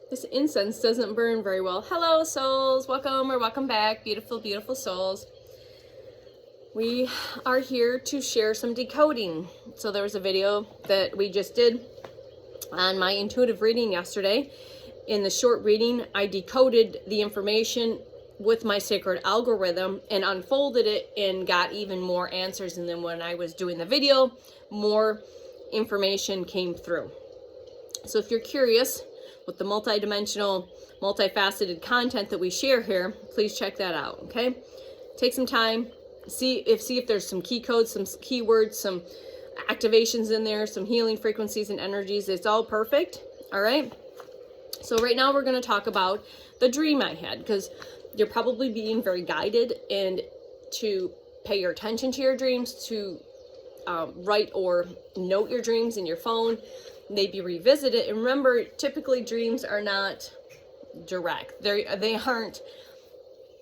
This incense doesn't burn very well. Hello, souls. Welcome or welcome back. Beautiful, beautiful souls. We are here to share some decoding. So there was a video that we just did on my intuitive reading yesterday. In the short reading, I decoded the information with my sacred algorithm and unfolded it and got even more answers. And then when I was doing the video, more information came through. So if you're curious with the multidimensional, multifaceted content that we share here, please check that out, okay? Take some time, see if there's some key codes, some keywords, some activations in there, some healing frequencies and energies. It's all perfect, all right? So right now we're going to talk about the dream I had, because you're probably being very guided and to pay your attention to your dreams, to write or note your dreams in your phone, maybe revisit it. And remember, typically dreams are not direct. They aren't,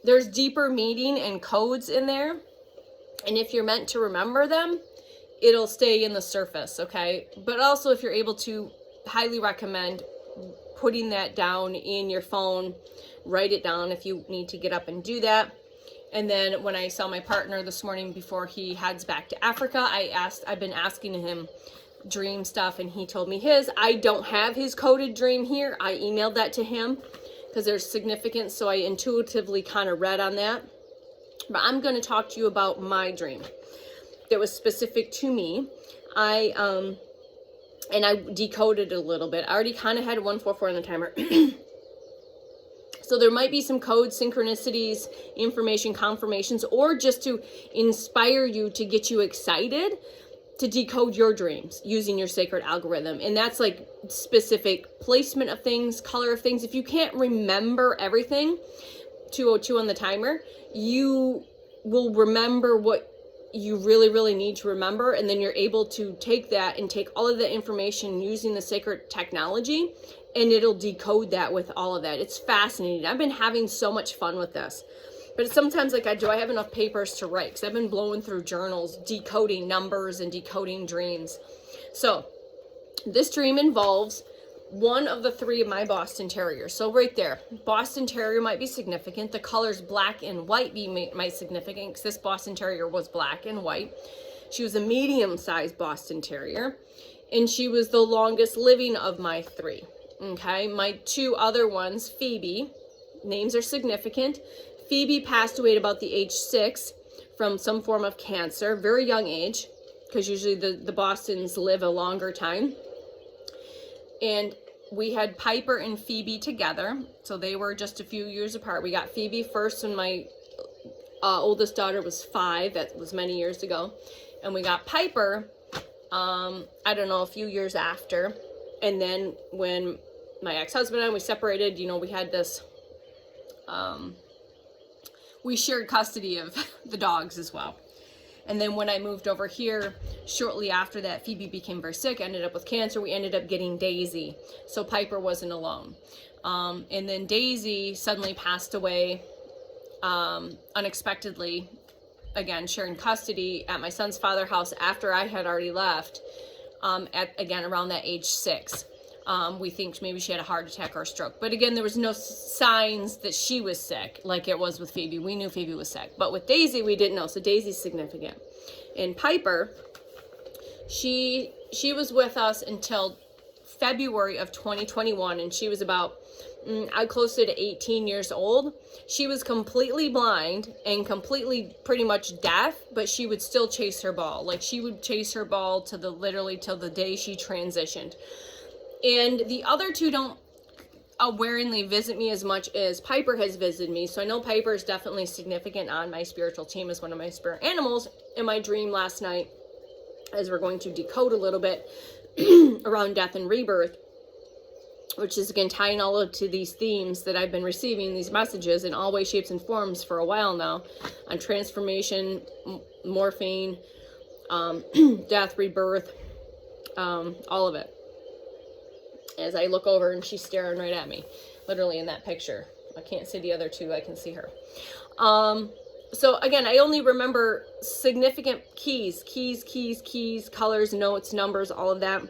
there's deeper meaning and codes in there. And if you're meant to remember them, it'll stay in the surface, okay? But also if you're able to, highly recommend putting that down in your phone. Write it down if you need to get up and do that. And then when I saw my partner this morning before he heads back to Africa, I've been asking him dream stuff, and he told me his. I don't have his coded dream here. I emailed that to him because there's significance, so I intuitively kind of read on that. But I'm going to talk to you about my dream that was specific to me. I decoded it a little bit. I already kind of had 144 on the timer. So there might be some codes, synchronicities, information, confirmations, or just to inspire you, to get you excited to decode your dreams using your sacred algorithm. And that's like specific placement of things, color of things. If you can't remember everything, 202 on the timer, you will remember what you really, really need to remember. And then you're able to take that and take all of the information using the sacred technology, and it'll decode that with all of that. It's fascinating. I've been having so much fun with this. But it's sometimes like, do I have enough papers to write? Because I've been blowing through journals, decoding numbers and decoding dreams. So this dream involves one of the three of my Boston Terriers. So right there, Boston Terrier might be significant. The colors black and white might significant, because this Boston Terrier was black and white. She was a medium-sized Boston Terrier, and she was the longest living of my three. Okay, my two other ones, Phoebe, names are significant. Phoebe passed away at about the age 6 from some form of cancer, very young age, because usually the Bostons live a longer time. And we had Piper and Phoebe together, so they were just a few years apart. We got Phoebe first when my oldest daughter was 5, that was many years ago. And we got Piper, I don't know, a few years after. And then when my ex-husband and I, we separated, you know, we had this, we shared custody of the dogs as well. And then when I moved over here, shortly after that, Phoebe became very sick, ended up with cancer. We ended up getting Daisy. So Piper wasn't alone. And then Daisy suddenly passed away unexpectedly, again, sharing custody at my son's father's house after I had already left, again, around that age 6. We think maybe she had a heart attack or a stroke. But again, there was no signs that she was sick like it was with Phoebe. We knew Phoebe was sick. But with Daisy, we didn't know. So Daisy's significant. And Piper, she was with us until February of 2021. And she was about closer to 18 years old. She was completely blind and completely pretty much deaf, but she would still chase her ball. Like, she would chase her ball to literally till the day she transitioned. And the other two don't awarenessly visit me as much as Piper has visited me. So I know Piper is definitely significant on my spiritual team as one of my spirit animals. In my dream last night, as we're going to decode a little bit around death and rebirth, which is again tying all of to these themes that I've been receiving, these messages in all ways, shapes, and forms for a while now, on transformation, morphine, death, rebirth, all of it. As I look over and she's staring right at me, literally in that picture. I can't see the other two, I can see her. So again, I only remember significant keys, colors, notes, numbers, all of that.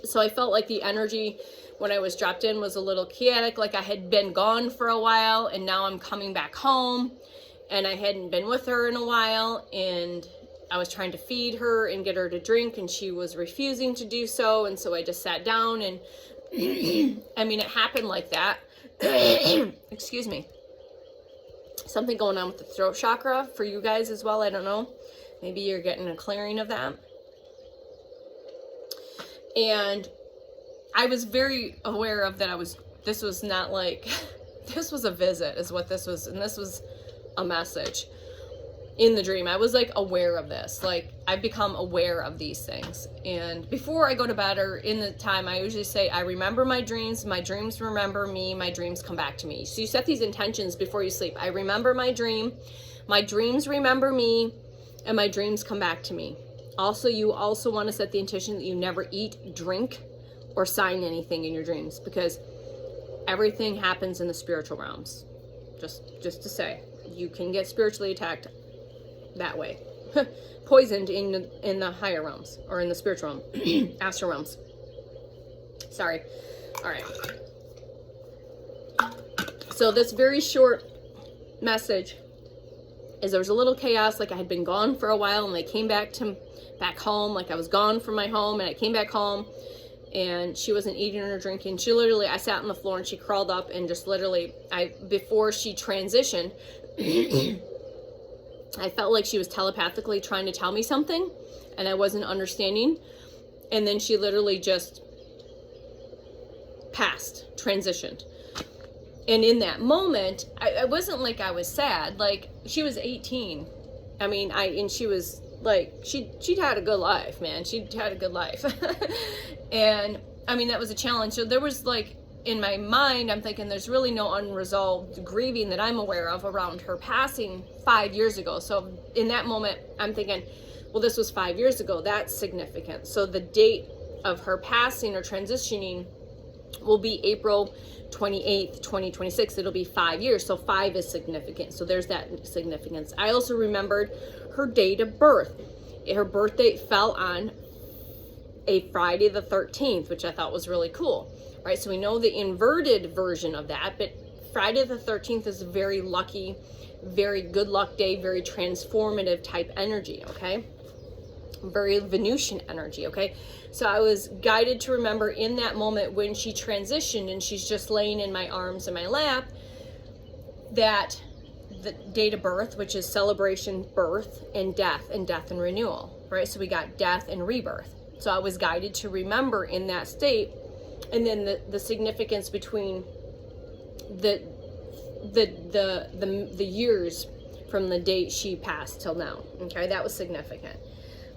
So I felt like the energy when I was dropped in was a little chaotic, like I had been gone for a while and now I'm coming back home and I hadn't been with her in a while, and I was trying to feed her and get her to drink and she was refusing to do so, and so I just sat down and I mean, it happened like that. Excuse me. Something going on with the throat chakra for you guys as well, I don't know. Maybe you're getting a clearing of that. And I was very aware of that. This was not like, this was a visit is what this was. And this was a message in the dream. I was like aware of this. Like I've become aware of these things. And before I go to bed or in the time, I usually say, I remember my dreams remember me, my dreams come back to me. So you set these intentions before you sleep. I remember my dreams remember me, and my dreams come back to me. Also, you also want to set the intention that you never eat, drink, or sign anything in your dreams, because everything happens in the spiritual realms. Just to say, you can get spiritually attacked that way. Poisoned in the higher realms, or in the spiritual realm, astral realms. Sorry. All right. So this very short message is there was a little chaos, like I had been gone for a while and I came back home, like I was gone from my home and I came back home and she wasn't eating or drinking. She literally, I sat on the floor and she crawled up and just literally, before she transitioned, I felt like she was telepathically trying to tell me something and I wasn't understanding. And then she literally just transitioned. And in that moment, I wasn't like I was sad. Like, she was 18. I mean, and she was like, she'd had a good life, man. She'd had a good life. And I mean, that was a challenge. So there was like, in my mind, I'm thinking there's really no unresolved grieving that I'm aware of around her passing 5 years ago. So in that moment, I'm thinking, well, this was 5 years ago. That's significant. So the date of her passing or transitioning will be April 28th, 2026. It'll be 5 years. So 5 is significant. So there's that significance. I also remembered her date of birth. Her birth date fell on a Friday the 13th, which I thought was really cool. Right? So we know the inverted version of that, but Friday the 13th is a very lucky, very good luck day, very transformative type energy, okay? Very Venusian energy, okay? So I was guided to remember in that moment when she transitioned and she's just laying in my arms in my lap, that the date of birth, which is celebration, birth, and death and renewal, right? So we got death and rebirth. So I was guided to remember in that state, and then the significance between the years from the date she passed till now, okay? That was significant,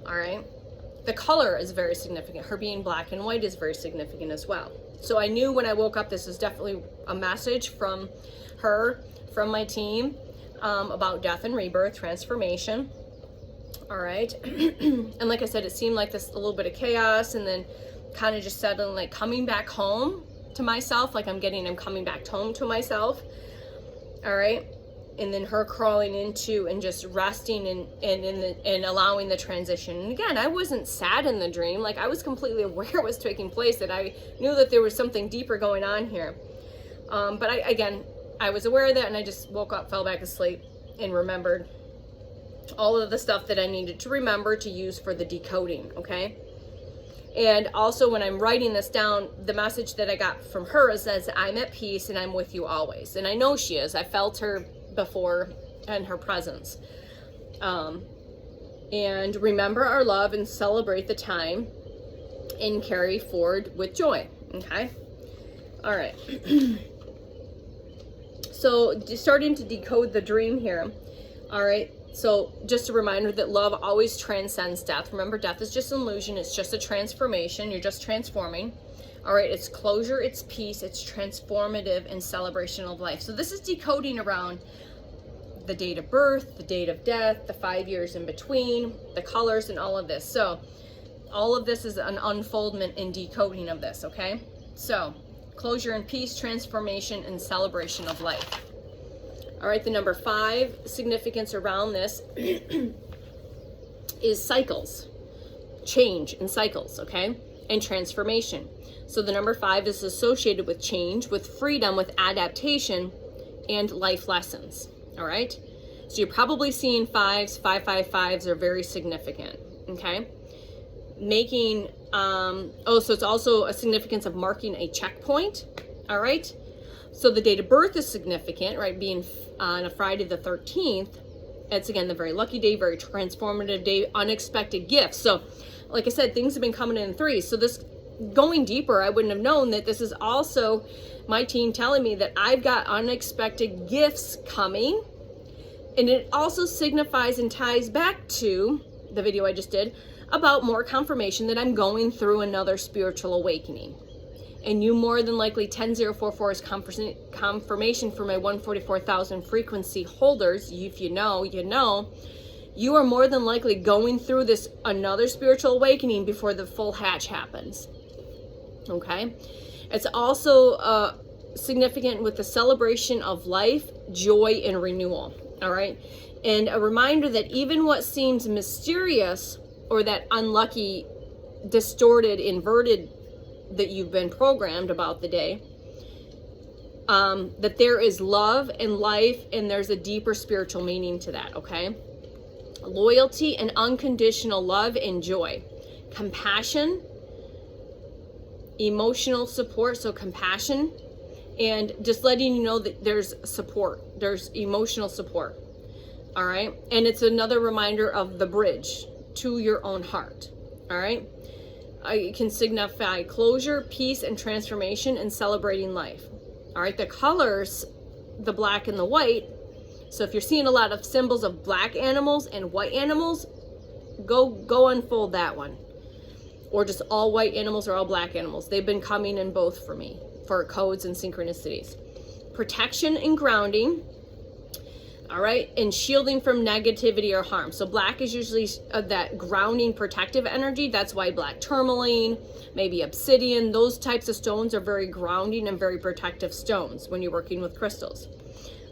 all right? The color is very significant. Her being black and white is very significant as well. So I knew when I woke up, this is definitely a message from her, from my team, about death and rebirth, transformation. All right. And like I said, it seemed like this a little bit of chaos, and then kind of just settling, like coming back home to myself, like I'm coming back home to myself. All right. And then her crawling into and just resting and allowing the transition. And again, I wasn't sad in the dream. Like, I was completely aware it was taking place, that I knew that there was something deeper going on here. But I was aware of that, and I just woke up, fell back asleep, and remembered all of the stuff that I needed to remember to use for the decoding, okay? And also, when I'm writing this down, the message that I got from her says, I'm at peace and I'm with you always. And I know she is. I felt her before and her presence. And remember our love and celebrate the time and carry forward with joy, okay? All right. So starting to decode the dream here. All right. So just a reminder that love always transcends death. Remember, death is just an illusion. It's just a transformation. You're just transforming. All right. It's closure. It's peace. It's transformative and celebration of life. So this is decoding around the date of birth, the date of death, the 5 years in between, the colors, and all of this. So all of this is an unfoldment and decoding of this. Okay. So closure and peace, transformation, and celebration of life. All right, the number 5 significance around this is cycles, change and cycles, okay? and transformation. So the number 5 is associated with change, with freedom, with adaptation, and life lessons. All right. So you're probably seeing 5s. 555s are very significant. Okay. Making, so it's also a significance of marking a checkpoint. All right. So the date of birth is significant, right? Being on a Friday the 13th. It's again the very lucky day, very transformative day, unexpected gifts. So like I said, things have been coming in 3s. So this, going deeper, I wouldn't have known that this is also my team telling me that I've got unexpected gifts coming. And it also signifies and ties back to the video I just did about more confirmation that I'm going through another spiritual awakening. And you more than likely, 10044 is confirmation for my 144,000 frequency holders. If you know, you know. You are more than likely going through this another spiritual awakening before the full hatch happens. Okay? It's also significant with the celebration of life, joy, and renewal. All right? And a reminder that even what seems mysterious or that unlucky, distorted, inverted that you've been programmed about the day, that there is love and life, and there's a deeper spiritual meaning to that. Okay? Loyalty and unconditional love and joy, compassion, emotional support, so compassion, and just letting you know that there's support, there's emotional support. All right. And it's another reminder of the bridge to your own heart. All right. It can signify closure, peace, and transformation, and celebrating life. All right. The colors, the black and the white. So if you're seeing a lot of symbols of black animals and white animals, go unfold that one. Or just all white animals or all black animals. They've been coming in both for me, for codes and synchronicities. Protection and grounding. All right. And shielding from negativity or harm. So black is usually that grounding, protective energy. That's why black tourmaline, maybe obsidian, those types of stones are very grounding and very protective stones when you're working with crystals.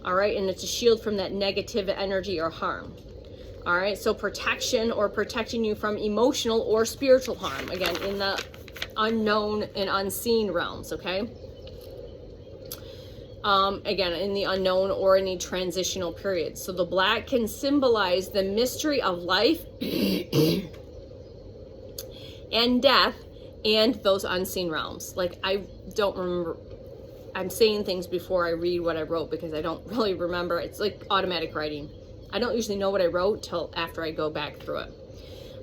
All right. And it's a shield from that negative energy or harm. All right. So protection, or protecting you from emotional or spiritual harm. Again, in the unknown and unseen realms. Okay. Again, in the unknown or any transitional periods. So the black can symbolize the mystery of life and death and those unseen realms. Like, I don't remember. I'm saying things before I read what I wrote because I don't really remember. It's like automatic writing. I don't usually know what I wrote till after I go back through it.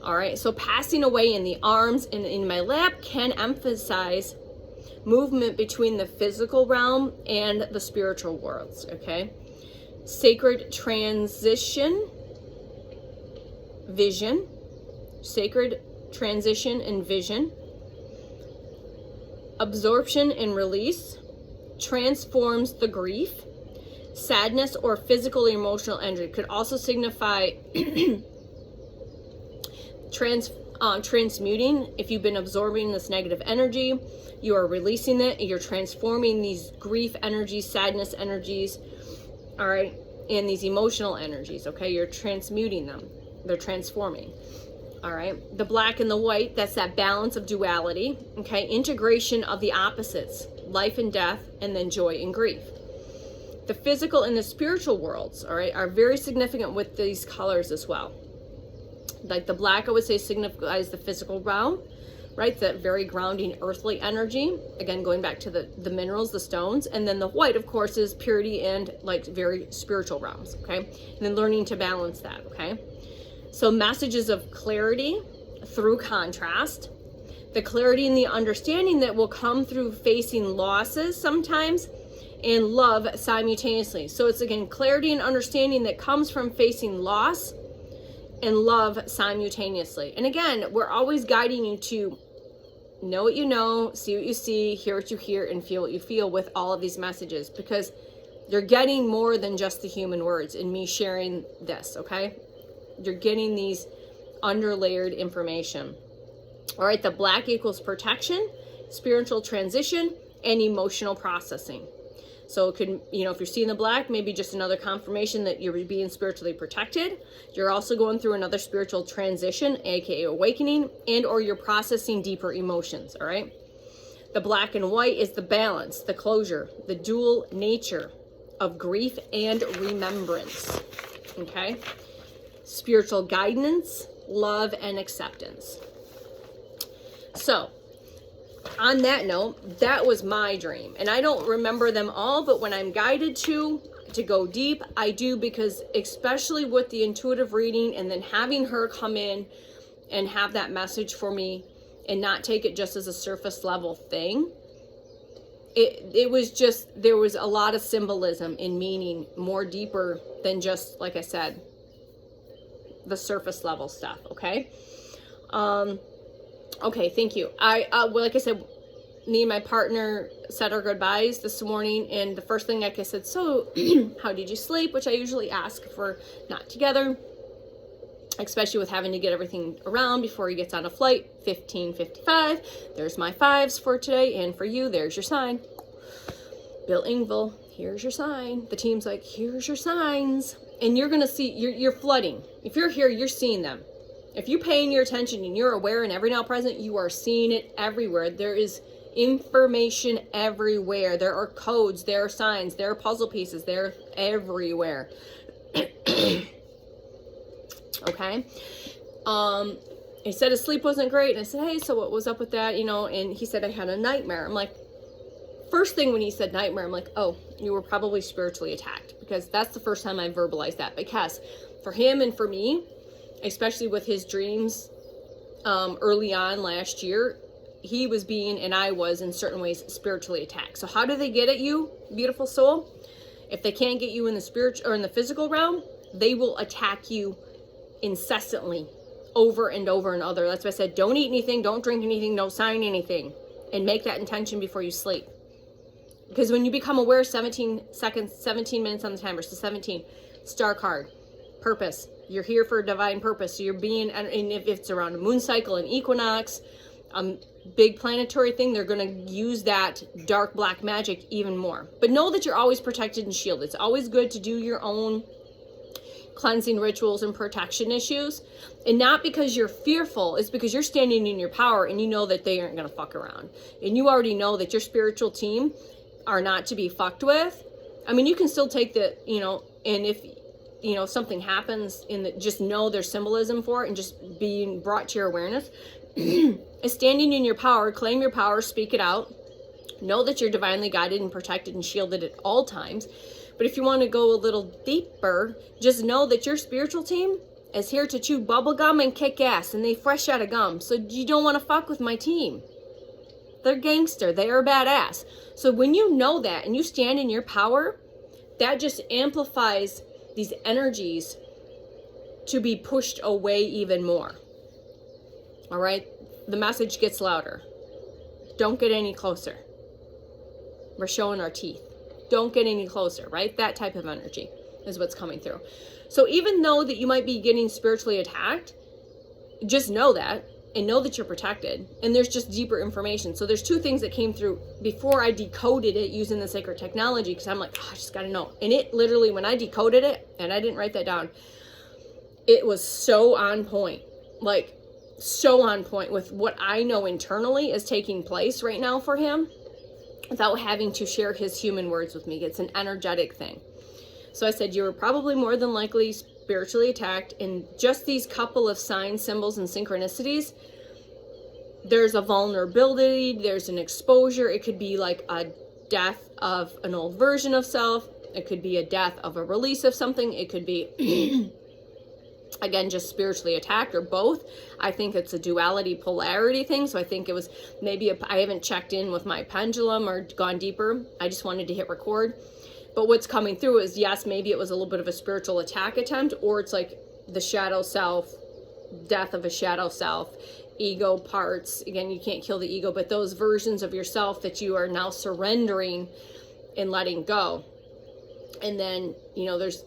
All right. So passing away in the arms and in my lap can emphasize movement between the physical realm and the spiritual worlds. Okay. Sacred transition, vision, sacred transition and vision, absorption and release, transforms the grief, sadness, or physical or emotional energy. Could also signify transmuting. If you've been absorbing this negative energy, you are releasing it, you're transforming these grief energies, sadness energies, all right, and these emotional energies. Okay, you're transmuting them, they're transforming. All right, the black and the white, that's that balance of duality. Okay, integration of the opposites, life and death, and then joy and grief. The physical and the spiritual worlds, all right, are very significant with these colors as well. Like the black, I would say, signifies the physical realm, right? That very grounding earthly energy. Again, going back to the minerals, the stones. And then the white, of course, is purity and like very spiritual realms, okay? And then learning to balance that, okay? So messages of clarity through contrast. The clarity and the understanding that will come through facing losses sometimes, and love simultaneously. So it's, again, clarity and understanding that comes from facing loss and love simultaneously. And again, we're always guiding you to know what you know, see what you see, hear what you hear, and feel what you feel with all of these messages, because you're getting more than just the human words in me sharing this, okay? You're getting these underlayered information. All right, the black equals protection, spiritual transition, and emotional processing. So it could, you know, if you're seeing the black, maybe just another confirmation that you're being spiritually protected. You're also going through another spiritual transition, aka awakening, and or you're processing deeper emotions, all right? The black and white is the balance, the closure, the dual nature of grief and remembrance, okay? Spiritual guidance, love, and acceptance. So, on that note, that was my dream. And I don't remember them all, but when I'm guided to go deep, I do, because especially with the intuitive reading and then having her come in and have that message for me and not take it just as a surface level thing. It was just, there was a lot of symbolism and meaning more deeper than just, like I said, the surface level stuff, okay? Okay, thank you. Well, like I said, me and my partner said our goodbyes this morning, and the first thing, like I said, so how did you sleep? Which I usually ask if we're not together, especially with having to get everything around before he gets on a flight. 15:55. There's my fives for today, and for you, there's your sign. Bill Engvall, here's your sign. The team's like, here's your signs, and you're gonna see, you're flooding. If you're here, you're seeing them. If you're paying your attention and you're aware and every now present, you are seeing it everywhere. There is information everywhere. There are codes, there are signs, there are puzzle pieces, they're everywhere. Okay. He said his sleep wasn't great, and I said, hey, so what was up with that? You know, and he said I had a nightmare. I'm like, first thing when he said nightmare, I'm like, oh, you were probably spiritually attacked, because that's the first time I verbalized that. Because for him and for me, especially with his dreams early on last year, he was being, and I was in certain ways, spiritually attacked. So how do they get at you, beautiful soul? If they can't get you in the spiritual or in the physical realm, they will attack you incessantly, over and over and over. That's why I said, don't eat anything, don't drink anything, don't sign anything, and make that intention before you sleep. Because when you become aware, 17 seconds, 17 minutes on the timer, so 17, star card, purpose. You're here for a divine purpose. So you're being, and if it's around a moon cycle and equinox, big planetary thing, they're going to use that dark black magic even more. But know that you're always protected and shielded. It's always good to do your own cleansing rituals and protection issues. And not because you're fearful, it's because you're standing in your power and you know that they aren't going to fuck around. And you already know that your spiritual team are not to be fucked with. I mean, you can still take the, you know, and if, you know, something happens in the, just know there's symbolism for it, and just being brought to your awareness is standing in your power. Claim your power, speak it out, know that you're divinely guided and protected and shielded at all times. But if you want to go a little deeper, just know that your spiritual team is here to chew bubble gum and kick ass, and they fresh out of gum. So you don't want to fuck with my team. They're gangster, they are badass. So when you know that and you stand in your power, that just amplifies these energies to be pushed away even more. All right? The message gets louder. Don't get any closer. We're showing our teeth. Don't get any closer, right? That type of energy is what's coming through. So even though that you might be getting spiritually attacked, just know that, and know that you're protected. And there's just deeper information. So there's two things that came through before I decoded it using the sacred technology, because I'm like, oh, I just got to know. And it literally, when I decoded it, and I didn't write that down, it was so on point. Like, so on point with what I know internally is taking place right now for him, without having to share his human words with me. It's an energetic thing. So I said, you were probably more than likely spiritually attacked, and just these couple of signs, symbols, and synchronicities, there's a vulnerability, there's an exposure. It could be like a death of an old version of self. It could be a death of a release of something. It could be, again, just spiritually attacked, or both. I think it's a duality polarity thing. So I think it was maybe, I haven't checked in with my pendulum or gone deeper. I just wanted to hit record. But what's coming through is, yes, maybe it was a little bit of a spiritual attack attempt, or it's like the shadow self, death of a shadow self, ego parts. Again, you can't kill the ego, but those versions of yourself that you are now surrendering and letting go. And then, you know, there's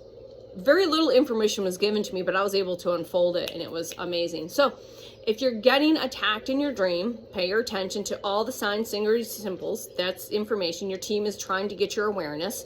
very little information was given to me, but I was able to unfold it, and it was amazing. So If you're getting attacked in your dream, pay your attention to all the signs, symbols. That's information. Your team is trying to get your awareness.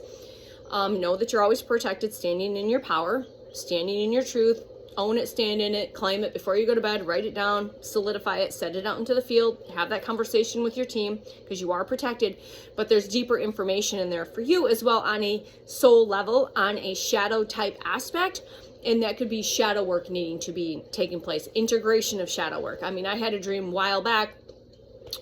Know that you're always protected, standing in your power, standing in your truth. Own it, stand in it, claim it before you go to bed, write it down, solidify it, set it out into the field, have that conversation with your team because you are protected. But there's deeper information in there for you as well on a soul level, on a shadow type aspect. And that could be shadow work needing to be taking place, integration of shadow work. I mean, I had a dream a while back,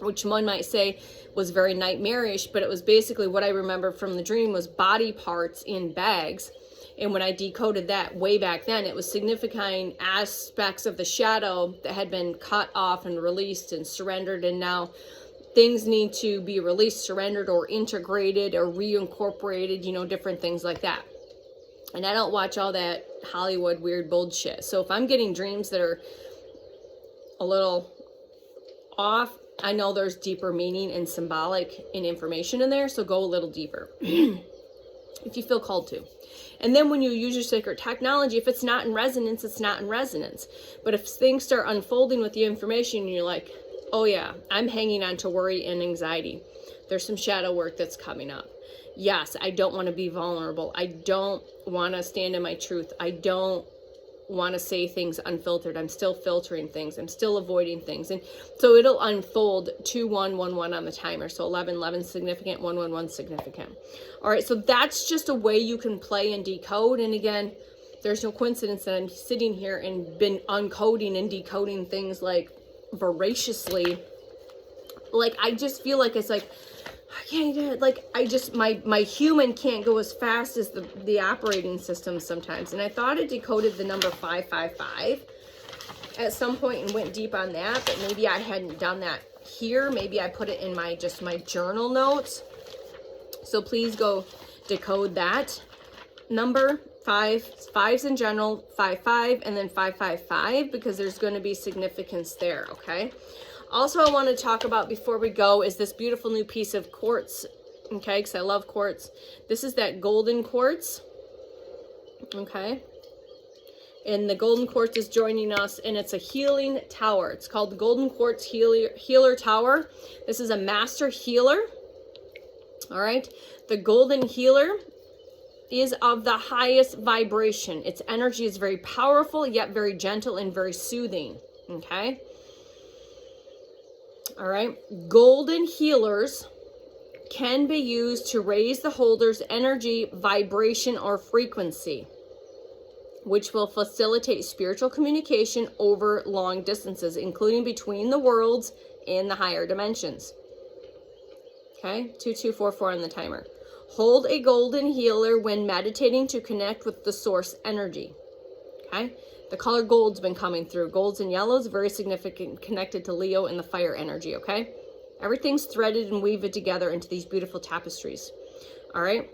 which one might say was very nightmarish, but it was basically what I remember from the dream was body parts in bags. And when I decoded that way back then, it was signifying aspects of the shadow that had been cut off and released and surrendered. And now things need to be released, surrendered, or integrated or reincorporated, you know, different things like that. And I don't watch all that Hollywood weird bullshit. So if I'm getting dreams that are a little off, I know there's deeper meaning and symbolic and information in there. So go a little deeper if you feel called to. And then when you use your sacred technology, if it's not in resonance, it's not in resonance. But if things start unfolding with the information and you're like, oh yeah, I'm hanging on to worry and anxiety. There's some shadow work that's coming up. Yes, I don't want to be vulnerable. I don't want to stand in my truth. I don't want to say things unfiltered. I'm still filtering things. I'm still avoiding things. And so it'll unfold 2111 on the timer. So 11 significant, 111 significant. All right, so that's just a way you can play and decode. And again, there's no coincidence that I'm sitting here and been uncoding and decoding things like voraciously. Like, I just feel like it's like, I can't do it. Like, I just, my human can't go as fast as the operating system sometimes. And I thought it decoded the number 555 at some point and went deep on that, but maybe I hadn't done that here. Maybe I put it in my journal notes. So please go decode that number. Fives in general, 55, and then 555, because there's going to be significance there, okay? Also, I want to talk about before we go is this beautiful new piece of quartz, okay, because I love quartz. This is that golden quartz, okay? And the golden quartz is joining us, and it's a healing tower. It's called the Golden Quartz Healer Tower. This is a master healer, all right? The golden healer is of the highest vibration. Its energy is very powerful, yet very gentle and very soothing, okay? All right, golden healers can be used to raise the holder's energy, vibration, or frequency, which will facilitate spiritual communication over long distances, including between the worlds and the higher dimensions. Okay, 2244 on the timer. Hold a golden healer when meditating to connect with the source energy. Okay. The color gold's been coming through. Golds and yellows, very significant, connected to Leo and the fire energy, okay? Everything's threaded and weaved together into these beautiful tapestries, all right?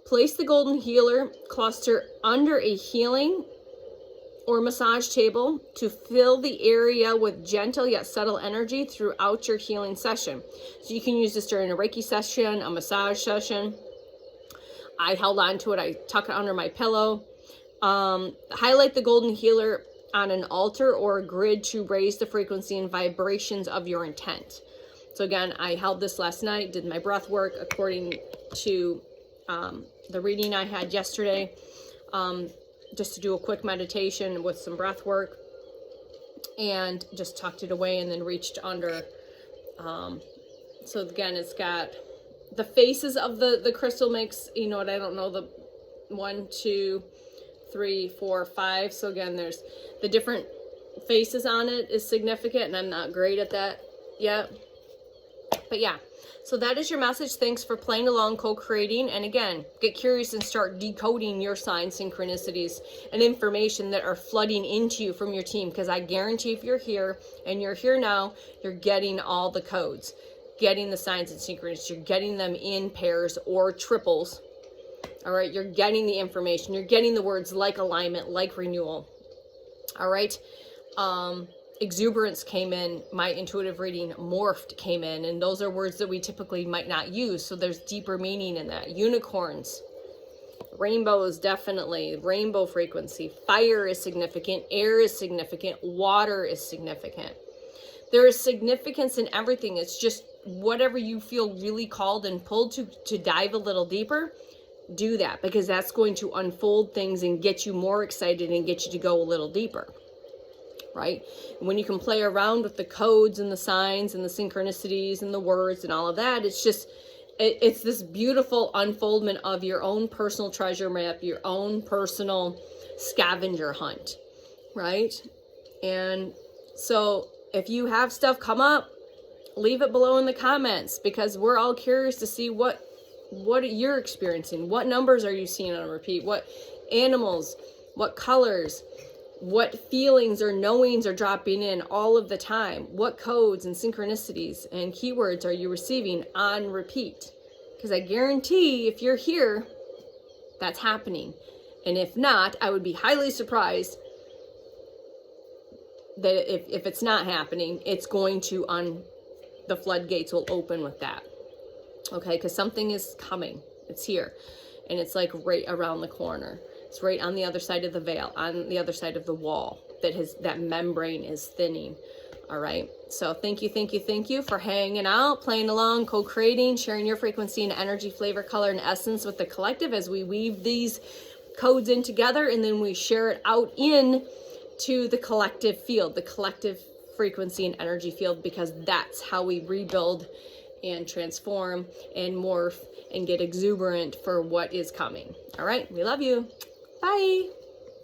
Place the golden healer cluster under a healing or massage table to fill the area with gentle yet subtle energy throughout your healing session. So you can use this during a Reiki session, a massage session. I held on to it. I tuck it under my pillow. Highlight the golden healer on an altar or a grid to raise the frequency and vibrations of your intent. So again, I held this last night, did my breath work according to the reading I had yesterday, just to do a quick meditation with some breath work, and just tucked it away and then reached under. So again, it's got the faces of the crystal makes, you know what, I don't know, the 1, 2, 3, 4, 5. So again, there's the different faces on it is significant, and I'm not great at that yet. But yeah, so that is your message. Thanks for playing along, co-creating. And again, get curious and start decoding your signs, synchronicities, and information that are flooding into you from your team. Because I guarantee if you're here and you're here now, you're getting all the codes, getting the signs and synchronicities. You're getting them in pairs or triples. All right, you're getting the information. You're getting the words like alignment, like renewal. All right. Exuberance came in. My intuitive reading, morphed, came in. And those are words that we typically might not use. So there's deeper meaning in that. Unicorns, Rainbows, definitely. Rainbow frequency. Fire is significant. Air is significant. Water is significant. There is significance in everything. It's just whatever you feel really called and pulled to dive a little deeper, do that, because that's going to unfold things and get you more excited and get you to go a little deeper, right? When you can play around with the codes and the signs and the synchronicities and the words and all of that, it's just, it's this beautiful unfoldment of your own personal treasure map, your own personal scavenger hunt, right? And so if you have stuff come up, leave it below in the comments, because we're all curious to see what you're experiencing. What numbers are you seeing on repeat? What animals, what colors, what feelings or knowings are dropping in all of the time? What codes and synchronicities and keywords are you receiving on repeat? Because I guarantee if you're here, that's happening. And if not, I would be highly surprised that if it's not happening, it's going to the floodgates will open with that. Okay, because something is coming. It's here. And it's like right around the corner. It's right on the other side of the veil, on the other side of the wall that membrane is thinning. All right. So thank you for hanging out, playing along, co-creating, sharing your frequency and energy, flavor, color, and essence with the collective as we weave these codes in together, and then we share it out in to the collective field, the collective frequency and energy field, because that's how we rebuild and transform and morph and get exuberant for what is coming. All right. We love you. Bye.